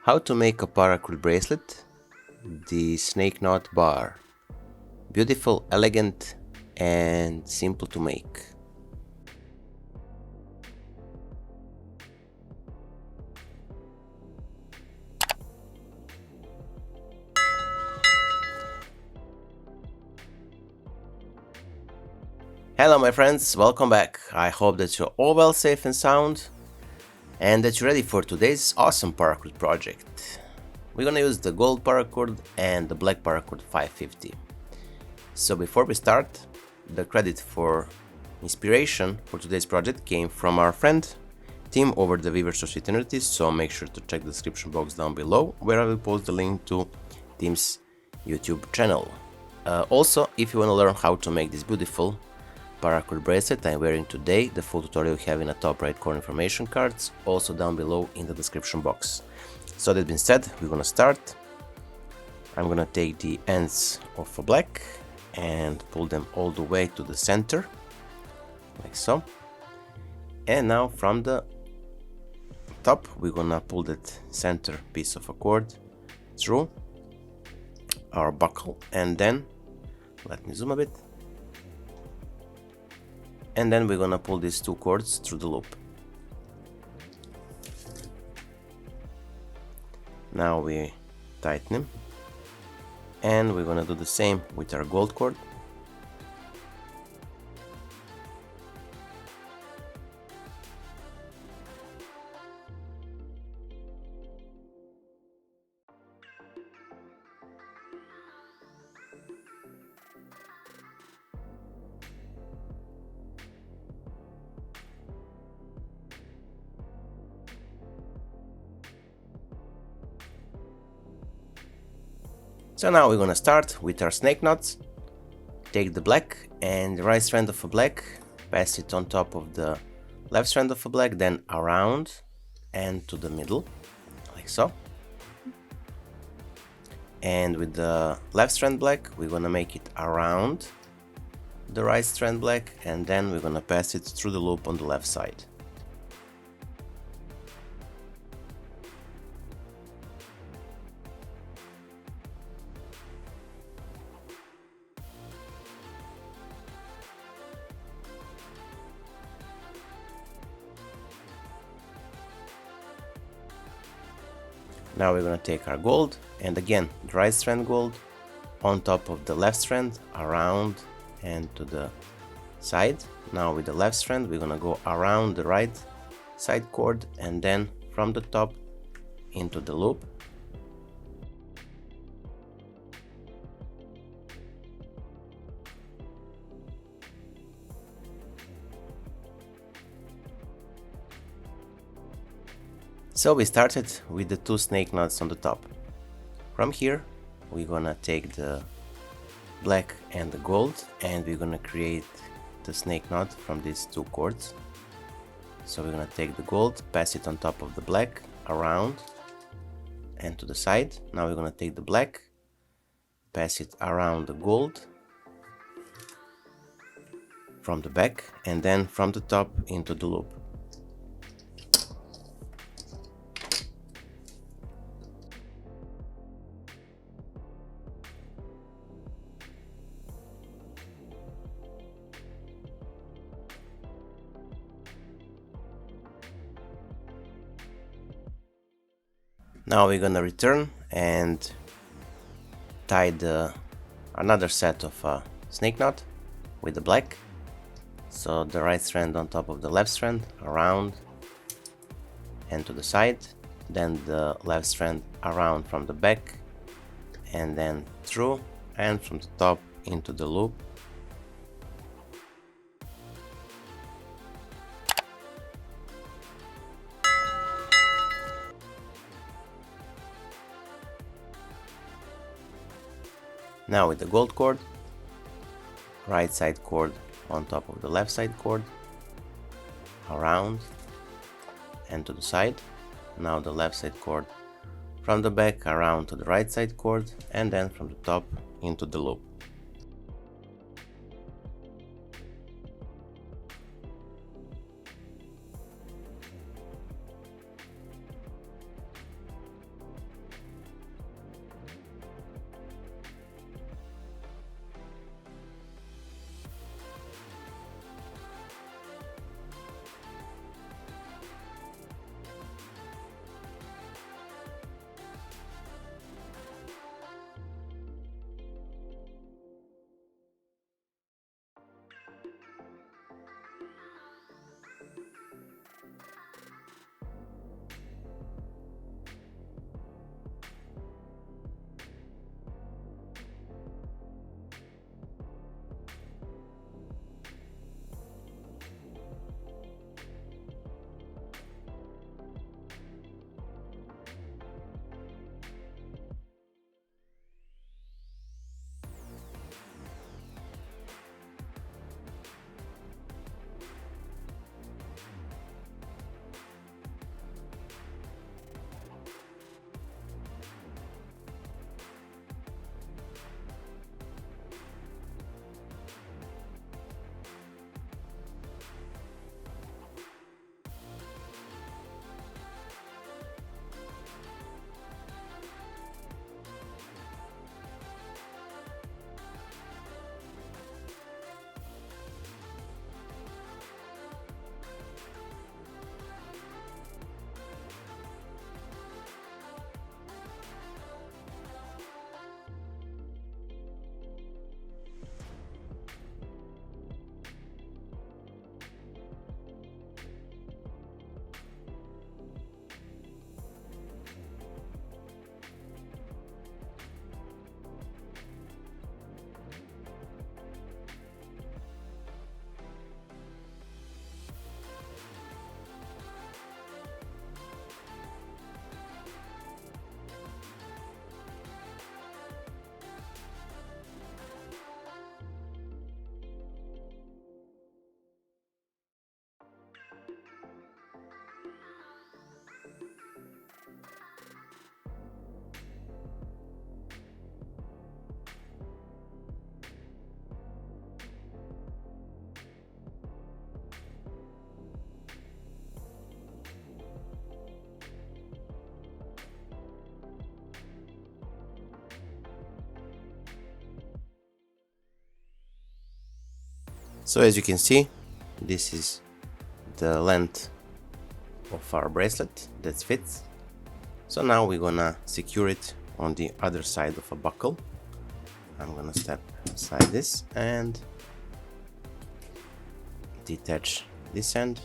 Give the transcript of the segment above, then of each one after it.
How to make a paracord bracelet, the snake knot bar. Beautiful, elegant and simple to make. Hello my friends, welcome back. I hope that you're all well, safe and sound, and that you're ready for today's awesome paracord project. We're gonna use the gold paracord and the black paracord 550. So before we start, the credit for inspiration for today's project came from our friend Tim over the Weavers of Eternity, so make sure to check the description box down below where I will post the link to Tim's YouTube channel. Also, if you want to learn how to make this beautiful paracord bracelet I'm wearing today, the full tutorial you have in the top right corner information cards, also down below in the description box. So that being said, we're gonna start. I'm gonna take the ends of a black and pull them all the way to the center, like so. And now from the top, we're gonna pull that center piece of a cord through our buckle, and then, let me zoom a bit, and then we're gonna pull these two cords through the loop. Now we tighten them, and we're gonna do the same with our gold cord. So now we're gonna start with our snake knots. Take the black and the right strand of a black, pass it on top of the left strand of a black, then around and to the middle, like so. And with the left strand black, we're gonna make it around the right strand black, and then we're gonna pass it through the loop on the left side. Now we're gonna take our gold, and again, the right strand gold on top of the left strand, around and to the side. Now with the left strand, we're gonna go around the right side cord, and then from the top into the loop. So we started with the two snake knots on the top. From here, we're gonna take the black and the gold, and we're gonna create the snake knot from these two cords. So we're gonna take the gold, pass it on top of the black, around and to the side. Now we're gonna take the black, pass it around the gold from the back, and then from the top into the loop. Now we're gonna return and tie another set of snake knot with the black. So the right strand on top of the left strand, around and to the side, then the left strand around from the back, and then through and from the top into the loop. Now with the gold cord, right side cord on top of the left side cord, around and to the side. Now the left side cord from the back around to the right side cord, and then from the top into the loop. So as you can see, this is the length of our bracelet that fits. So now we're gonna secure it on the other side of a buckle. I'm gonna step aside this and detach this end.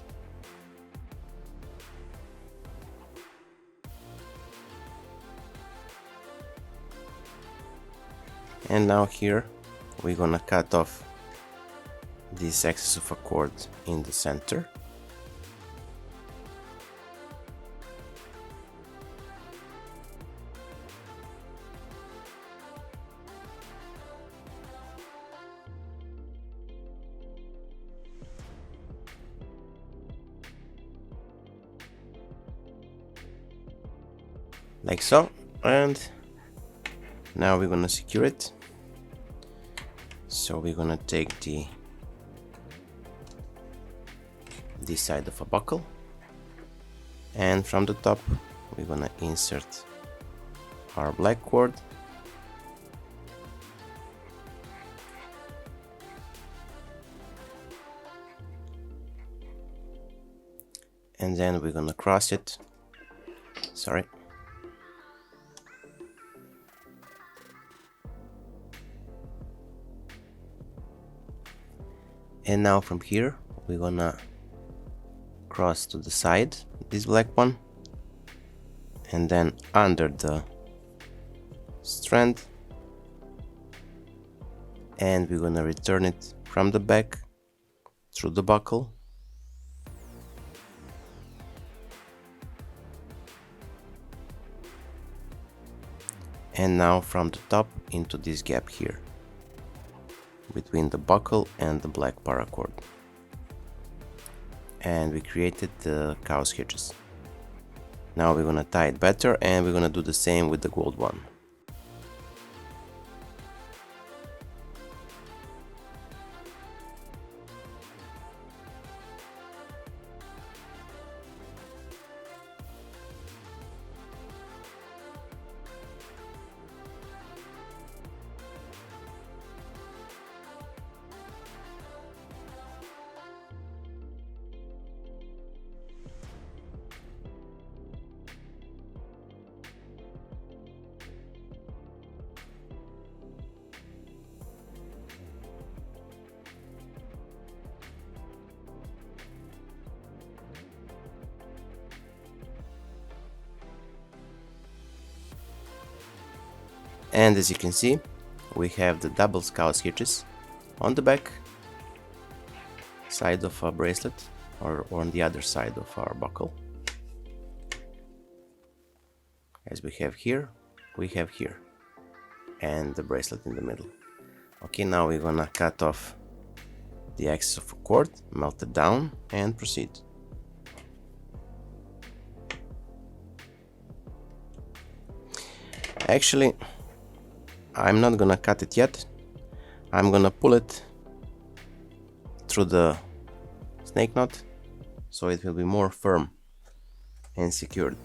And now here we're gonna cut off this excess of a cord in the center. Like so, and now we're gonna secure it. So we're gonna take this side of a buckle, and from the top we're gonna insert our black cord, and then we're gonna cross it. Sorry. And now from here we're gonna cross to the side this black one, and then under the strand, and we're gonna return it from the back through the buckle, and now from the top into this gap here between the buckle and the black paracord, and we created the cow's hitches. Now we're gonna tie it better, and we're gonna do the same with the gold one. And as you can see, we have the double scout hitches on the back side of our bracelet, or on the other side of our buckle. As we have here, we have here, and the bracelet in the middle. Okay, now we're gonna cut off the excess of a cord, melt it down, and proceed. Actually, I'm not gonna cut it yet. I'm gonna pull it through the snake knot, so it will be more firm and secured.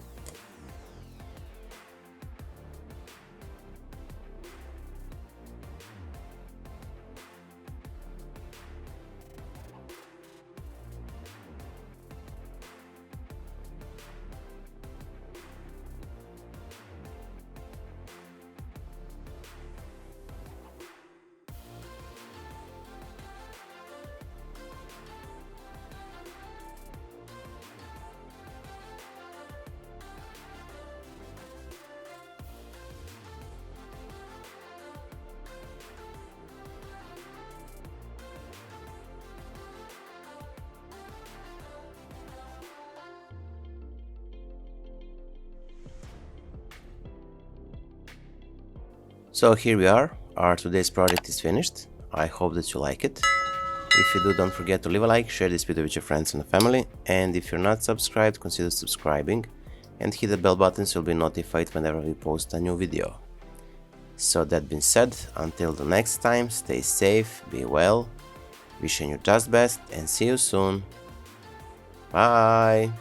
So here we are, our today's project is finished. I hope that you like it. If you do, don't forget to leave a like, share this video with your friends and family, and if you're not subscribed, consider subscribing and hit the bell button so you'll be notified whenever we post a new video. So that being said, until the next time, stay safe, be well, wishing you just best, and see you soon. Bye!